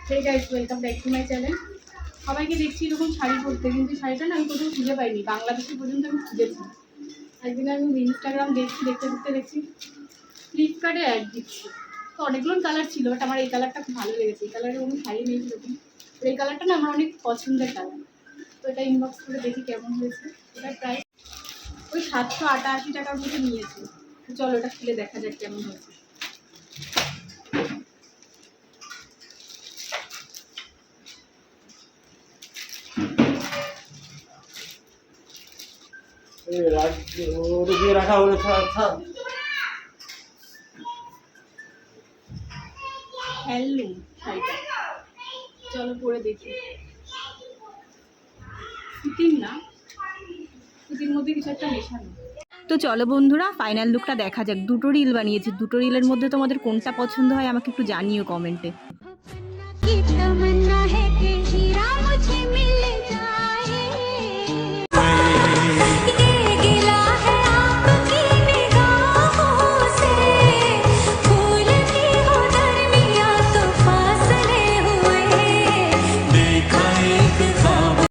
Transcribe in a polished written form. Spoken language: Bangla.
সেই guys welcome back to my channel. সবাইকে দেখছি এরকম শাড়ি পরতে, কিন্তু শাড়িটা না আমি কোথাও খুঁজে পাইনি, বাংলাদেশে পর্যন্ত আমি খুঁজেছি। একদিন আমি ইনস্টাগ্রাম দেখছি ফ্লিপকার্টে অ্যাড দিচ্ছি, তো অনেকগুলো কালার ছিল, বাট আমার এই কালারটা খুব ভালো লেগেছে। এই কালারের কোনো শাড়ি নেই সেরকম, এই কালারটা না আমার অনেক পছন্দের কালার। তো এটা ইনবক্স করে দেখি কেমন হয়েছে। এটা প্রায় ওই 788 টাকার মধ্যে নিয়েছে। তো চলো এটা খুলে দেখা যাক কেমন হয়েছে। রাখা হলো হ্যান্ডলুম শাড়িটা, চলো পরে দেখি। সুতির না, সুতির মধ্যে কিছু একটা মেশানো। তো চলো বন্ধুরা, ফাইনাল লুকটা দেখা যাক। দুটো রিল বানিয়েছি, দুটো রিলের মধ্যে তোমাদের কোনটা পছন্দ হয় আমাকে একটু জানিও কমেন্টে।